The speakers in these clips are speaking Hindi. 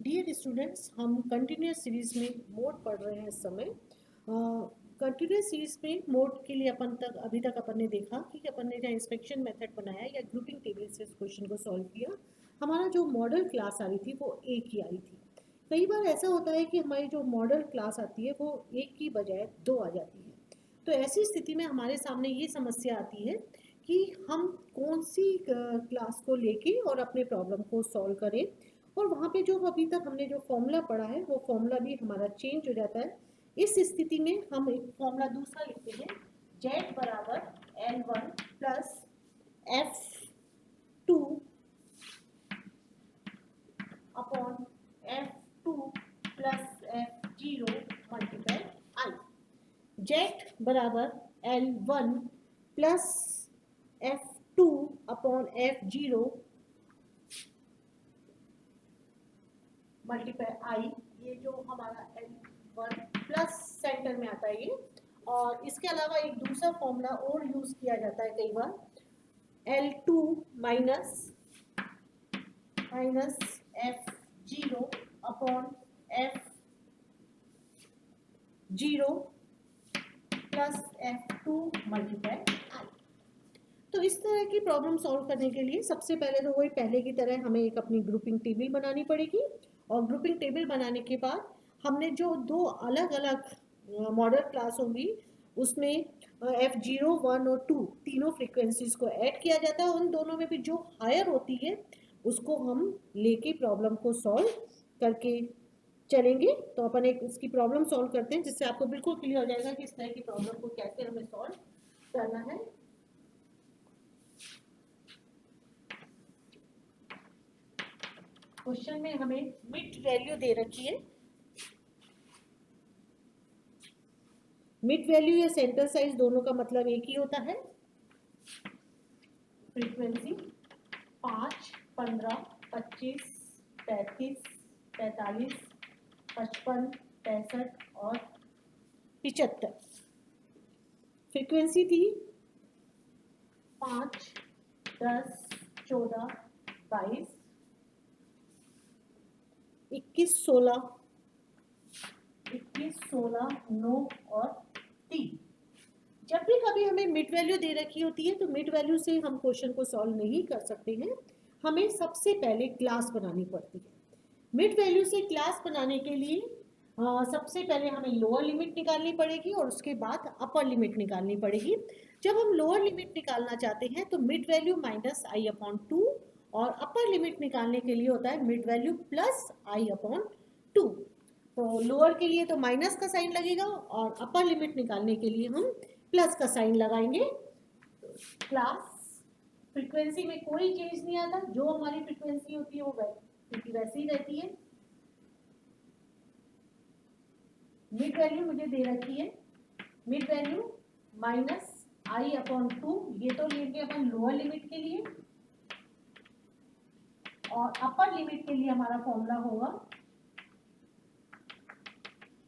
डियर स्टूडेंट्स, हम कंटिन्यूस सीरीज में मोड पढ़ रहे हैं इस समय। कंटिन्यूस सीरीज में मोड के लिए अभी तक अपन ने देखा कि अपन ने जहाँ इंस्पेक्शन मेथड बनाया या ग्रुपिंग टेबल से इस क्वेश्चन को सॉल्व किया। हमारा जो मॉडल क्लास आ रही थी वो एक ही आई थी। कई बार ऐसा होता है कि हमारी जो मॉडल क्लास आती है वो एक की बजाय दो आ जाती है। तो ऐसी स्थिति में हमारे सामने ये समस्या आती है कि हम कौन सी क्लास को लेके और अपने प्रॉब्लम को सॉल्व करें। और वहाँ पे जो अभी तक हमने जो फॉर्मूला पढ़ा है वो फॉर्मूला भी हमारा चेंज हो जाता है। इस स्थिति में हम एक फॉर्मूला दूसरा लिखते हैं, z बराबर L1 plus F2 upon F2 plus F0 multiply I। z बराबर L1 plus F2 upon F0 multiply आई। ये जो हमारा L1 प्लस सेंटर में आता है ये। और इसके अलावा एक दूसरा फॉर्मूला और यूज किया जाता है कई बार, L2 minus F0 upon F0 plus F2 multiply I. तो इस तरह की प्रॉब्लम सॉल्व करने के लिए सबसे पहले तो वही पहले की तरह हमें एक अपनी ग्रुपिंग टेबल बनानी पड़ेगी। और ग्रुपिंग टेबल बनाने के बाद हमने जो दो अलग अलग मॉडल क्लास होंगी उसमें F0, 1 और 2 तीनों फ्रीक्वेंसीज को ऐड किया जाता है। उन दोनों में भी जो हायर होती है उसको हम लेके प्रॉब्लम को सॉल्व करके चलेंगे। तो अपन एक इसकी प्रॉब्लम सॉल्व करते हैं जिससे आपको बिल्कुल क्लियर हो जाएगा कि इस तरह की प्रॉब्लम को कैसे हमें सॉल्व करना है। क्वेश्चन में हमें मिड वैल्यू दे रखी है। मिड वैल्यू या सेंटर साइज दोनों का मतलब एक ही होता है। फ्रीक्वेंसी 5, 15, 25, 35, 45, 55, 65 और 75। फ्रीक्वेंसी थी 5, 10, 14, 22, 21, 16, 9 और 3। जब भी कभी हमें मिड वैल्यू दे रखी होती है तो मिड वैल्यू से हम क्वेश्चन को सॉल्व नहीं कर सकते हैं, हमें सबसे पहले क्लास बनानी पड़ती है। मिड वैल्यू से क्लास बनाने के लिए सबसे पहले हमें लोअर लिमिट निकालनी पड़ेगी और उसके बाद अपर लिमिट निकालनी पड़ेगी। जब हम लोअर लिमिट निकालना चाहते हैं तो मिड वैल्यू माइनस आई अपॉन 2 और अपर लिमिट निकालने के लिए होता है मिड वैल्यू प्लस आई अपॉन 2। तो लोअर के लिए तो माइनस का साइन लगेगा और अपर लिमिट निकालने के लिए हम प्लस का साइन लगाएंगे। क्लास फ्रीक्वेंसी में कोई चेंज नहीं आता, जो हमारी फ्रीक्वेंसी होती है वो वैसे ही रहती है। मिड वैल्यू मुझे दे रखी है, मिड वैल्यू माइनस आई अपॉन 2, ये तो लेंगे अपन लोअर लिमिट के लिए। और अपर लिमिट के लिए हमारा फॉर्मूला होगा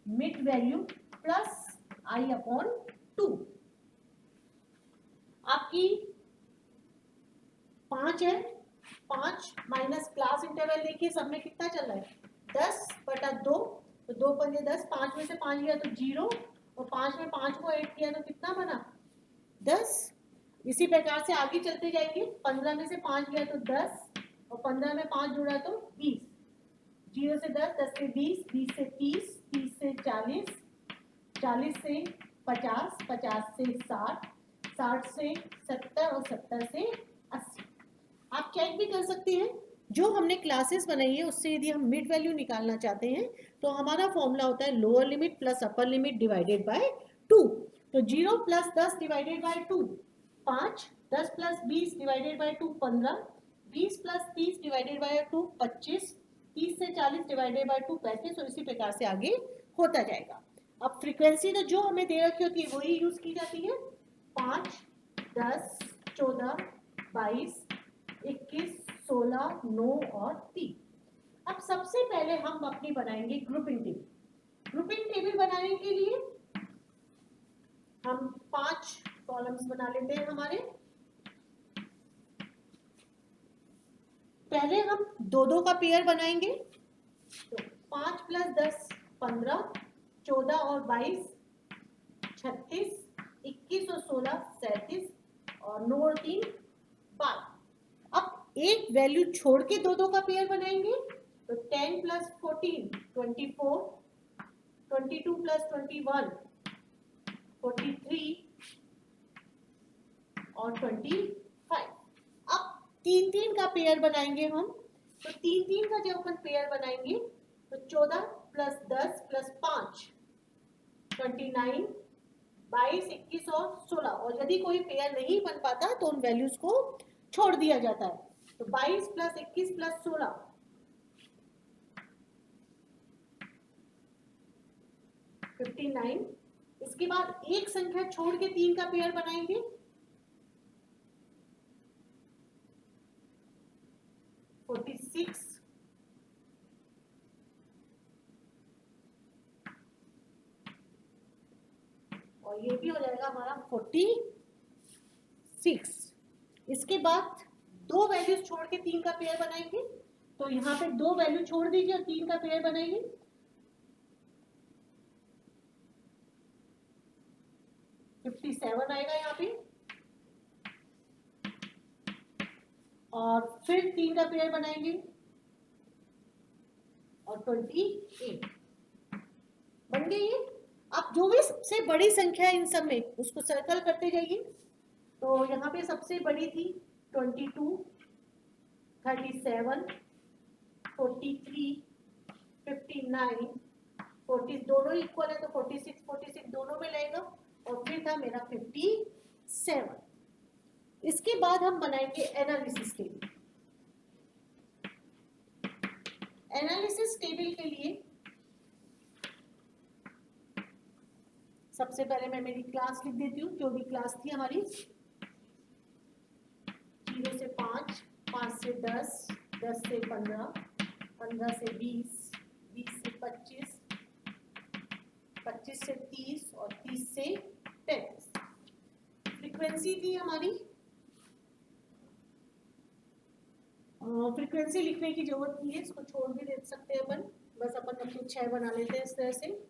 मिड वैल्यू प्लस आई अपॉन 2। आपकी 5 है, 5 माइनस क्लास इंटरवल देखिए सब में कितना चल रहा है 10/2, तो 2 पंजे 10, 5 में से 5 गया तो 0 और 5 में 5 को ऐड किया तो कितना बना 10। इसी प्रकार से आगे चलते जाएंगे, 15 में से 5 गया तो 10 और 15 में 5 जुड़ा तो 20, 0 से 10, 10 से 20, 20 से 30, 30 से 40, 40 से 50, 50 से 60, 60 से 70 और 70 से 80। आप चेक भी कर सकते हैं, जो हमने क्लासेस बनाई है उससे यदि हम मिड वैल्यू निकालना चाहते हैं तो हमारा फॉर्मूला होता है lower limit plus upper limit divided by 2। तो 0 plus 10 divided by 2 5, 10 plus 20 divided by 2 15, 20 plus 30 divided by 2 25, 30 से 40 डिवाइडेड बाय 2 35 और इसी प्रकार से आगे होता जाएगा। अब फ्रीक्वेंसी तो जो हमें दे रखी होती है वही यूज की जाती है, 5, 10, 14, 22, 21, 16, 9 और 3। अब सबसे पहले हम अपनी बनाएंगे ग्रुपिंग टेबल। ग्रुपिंग टेबल बनाने के लिए हम 5 कॉलम्स बना लेते हैं हमारे। पहले हम 2-2 का पेयर बनाएंगे, 5 + 10 15, 14 और 22 36, 21 और 16 37 और 9 और 3 12। अब एक वैल्यू छोड़ के दो दो का पेयर बनाएंगे तो 10 + 14 24, 22 + 21 43 और 25। अब 3 का पेयर बनाएंगे हम, तो 3 का जब अपन पेयर बनाएंगे तो 14 + 10 + 5 29, 22, 21 और 16। और यदि कोई पेयर नहीं बन पाता तो उन वैल्यूज को छोड़ दिया जाता है। तो 22 + 21 + 16 59। इसके बाद एक संख्या छोड़ के 3 का पेयर बनाएंगे, 46 और ये भी हो जाएगा हमारा 46। इसके बाद दो वैल्यूज छोड़ के 3 का पेयर बनाएंगे, तो यहाँ पे दो वैल्यू छोड़ दीजिए और 3 का पेयर बनाएंगे, 57 आएगा यहाँ पे। और फिर 3 का पेयर बनाएंगे और 28 बन गई ये। अब जो भी सबसे बड़ी संख्या इन सब में उसको सर्कल करते जाइए। तो यहाँ पे सबसे बड़ी थी 22, 37, 43, 59, 40 दोनों इक्वल है तो 46 46 दोनों में लगेगा। और फिर था मेरा 57। इसके बाद हम बनाएंगे एनालिसिस टेबल। एनालिसिस टेबल के लिए सबसे पहले मैं मेरी क्लास लिख देती हूँ, जो भी क्लास थी हमारी। 0 से 5, 5 से 10, 10 से 15, 15 से 20, 20 से 25, 25 से 30 और 30 से 35। फ्रीक्वेंसी थी हमारी, फ्रीक्वेंसी लिखने की जरूरत नहीं है, इसको छोड़ भी दे सकते हैं अपन, बस अपन अपनी 6 बना लेते हैं इस तरह से।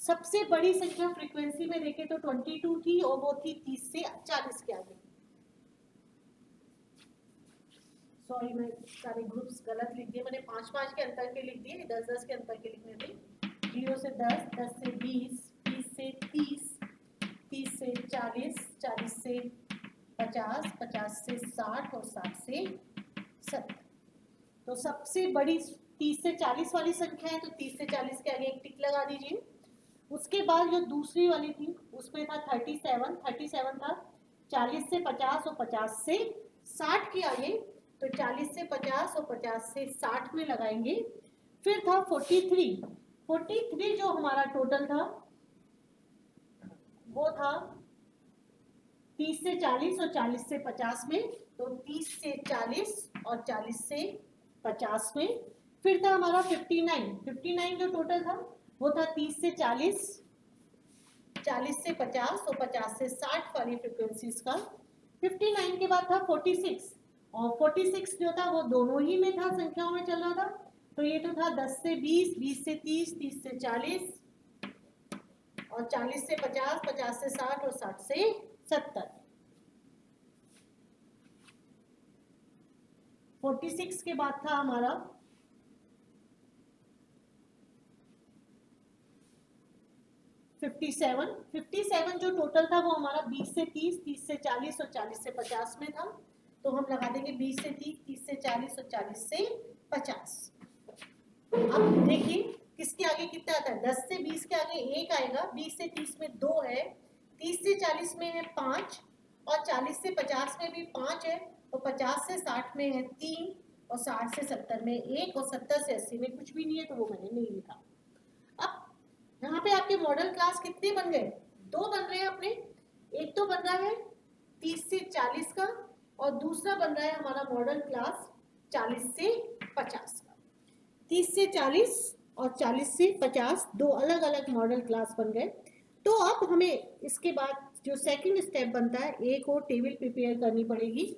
सबसे बड़ी संख्या फ्रीक्वेंसी में देखें तो 22 थी और वो थी 30 से 40 के आगे। सॉरी मैं सारे ग्रुप्स गलत लिख दिए, मैंने 5 के अंतर के लिख दिए, 10 के अंतर के लिखने थे। 0 से 10, 10 से 20, 20 से 30, 30 से 40, 40 से 50, 50 से 60 और 60 से 70। तो सबसे बड़ी 30 से 40 वाली संख्या है, तो 30 से 40 के आगे एक टिक लगा दीजिए। उसके बाद जो दूसरी वाली थी उसमें था 37, 37 था 40 से 50 और 50 से 60 के आगे, तो 40 से 50 और 50 से 60 में लगाएंगे। फिर था 43, 43 जो हमारा टोटल था वो था 30 से 40 और 40 से 50 में, तो 30 से 40 और 40 से 50 में। फिर था हमारा 59, 59 जो टोटल था वो था 30 से 40, 40 से 50 और 50 से 60 वाली फ्रीक्वेंसीज का। 59 के बाद था 46, और 46 जो था वो दोनों ही में था, संख्याओं में चल रहा था। तो ये तो था 10 से 20, 20 से 30, 30 से 40 और 40 से 50, 50 से 60 और 60 से 70। 46 के बाद था हमारा 57, 57 जो टोटल था वो हमारा 20 से 30, 30 से 40 और 40 से 50 में था। तो हम लगा देंगे 20 से 30, 30 से 40 और 40 से 50। अब देखिए किसके आगे कितना आता है, 10 से 20 के आगे 1 आएगा, 20 से 30 में 2 है, 30 से 40 में है 5 और 40 से 50 में भी 5 है, और 50 से 60 में है 3 और 60 से 70 में 1 और 70 से 80 में कुछ भी नहीं है, तो वो मैंने नहीं लिखा। अब यहाँ पे आपके मॉडल क्लास कितने बन गए, 2 बन रहे हैं अपने। एक तो बन रहा है 30 से 40 का और दूसरा बन रहा है हमारा मॉडल क्लास 40 से 50 का। 30 से 40 और 40 से 50 दो अलग अलग मॉडल क्लास बन गए। तो अब हमें इसके बाद जो सेकंड स्टेप बनता है, एक और टेबल प्रिपेयर करनी पड़ेगी।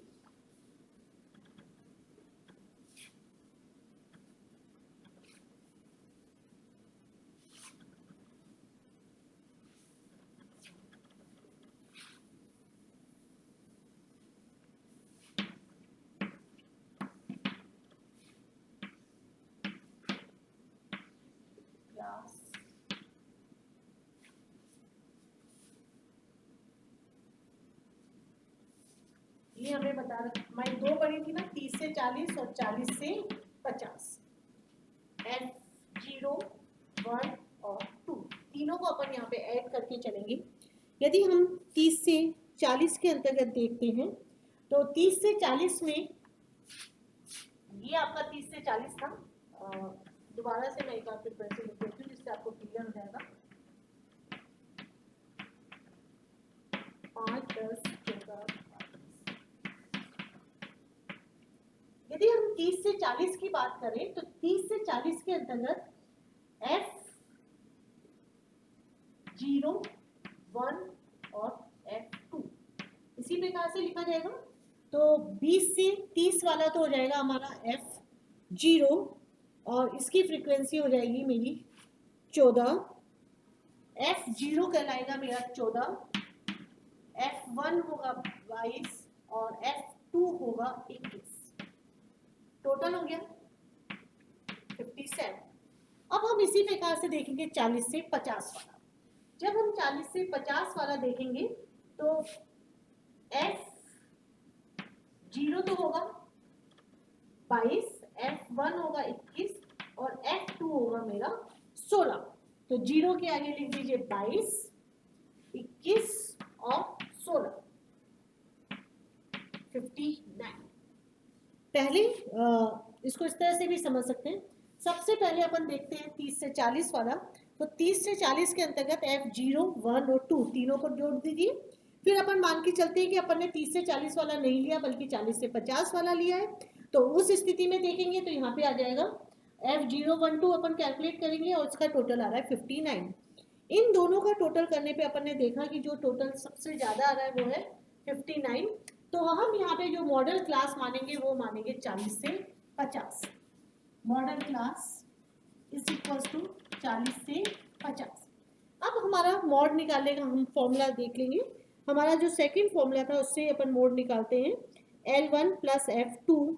हमें बता रहा, मैं 2 पढ़ी थी ना, 30 से 40 और 40 से 50। F0, 1 और 2 तीनों को अपन यहाँ पे ऐड करके चलेंगे। यदि हम 30 से 40 के अंतर्गत देखते हैं तो 30 से 40 में ये आपका 30 से 40 था। दोबारा से मैं एक बार प्रिपरेशन लिख देती हूँ जिससे आपको क्लियर हो जाएगा। 5, 10, 14, यदि हम 30 से 40 की बात करें तो 30 से 40 के अंतर्गत F0, 1 और F2 इसी प्रकार से लिखा जाएगा। तो 20 से 30 वाला तो हो जाएगा हमारा F0 और इसकी फ्रीक्वेंसी हो जाएगी मेरी 14। F0 कहलाएगा मेरा 14, F1 होगा 22 और F2 होगा 21। टोटल हो गया 57। अब हम इसी प्रकार से देखेंगे 40 से 50 वाला। जब हम 40 से 50 वाला देखेंगे तो F0 तो होगा 22, F1 होगा 21 और F2 होगा मेरा 16। तो 0 के आगे लिख दीजिए 22, 21 और 16, 59। पहले इसको इस तरह से भी समझ सकते हैं। सबसे पहले अपन देखते हैं 30 से 40 वाला। तो 30 से 40 के अंतर्गत F0, 1 और 2 तीनों को जोड़ दीजिए। फिर अपन मान के चलते हैं कि अपन ने 30 से 40 वाला नहीं लिया बल्कि 40 से 50 वाला लिया है। तो उस स्थिति में देखेंगे तो यहाँ पे आ जाएगा F0, 1, 2 अपन कैलकुलेट करेंगे और इसका टोटल आ रहा है 59। इन दोनों का टोटल करने पे अपन ने देखा कि जो टोटल सबसे ज्यादा आ रहा है वो है 59। तो हम यहाँ पे जो मॉडल क्लास मानेंगे वो मानेंगे 40 से 50। Modal class is equal to 40 से 50। अब हमारा मॉड निकालने का हम फॉर्मूला देख लेंगे। हमारा जो सेकंड फॉर्मूला था उससे अपन मोड निकालते हैं। L1 प्लस F2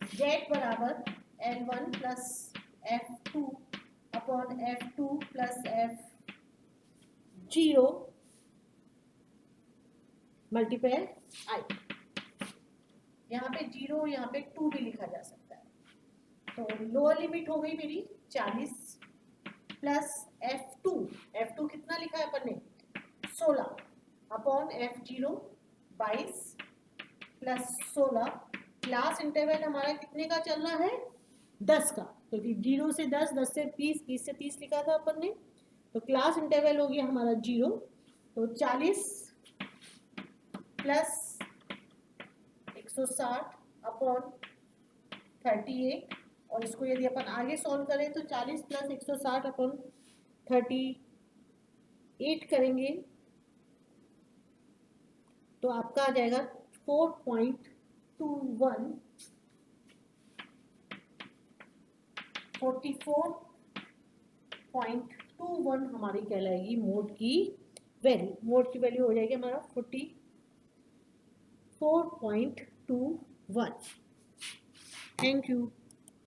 Z बराबर L1 plus F2 upon F2 plus F0 multiply I। यहाँ पे 0, यहाँ पे 2 भी लिखा जा सकता है। तो लोअर लिमिट हो गई मेरी 40 प्लस F2 कितना लिखा है अपन ने 16 upon F0 22 plus 16। Class interval हमारा कितने का चल रहा है 10 का, क्योंकि 0 से 10, 10 से 30, 30 से 30 लिखा था अपन ने। तो क्लास इंटरवल हो गया हमारा 0। तो 40 प्लस 160 अपॉन 38 और इसको यदि अपन आगे सॉल्व करें तो 40 प्लस 160 अपॉन 38 करेंगे तो आपका आ जाएगा 4.21 44.21 हमारी कहलाएगी मोड की वैल्यू। मोड की वैल्यू हो जाएगी हमारा 44.21। Thank you.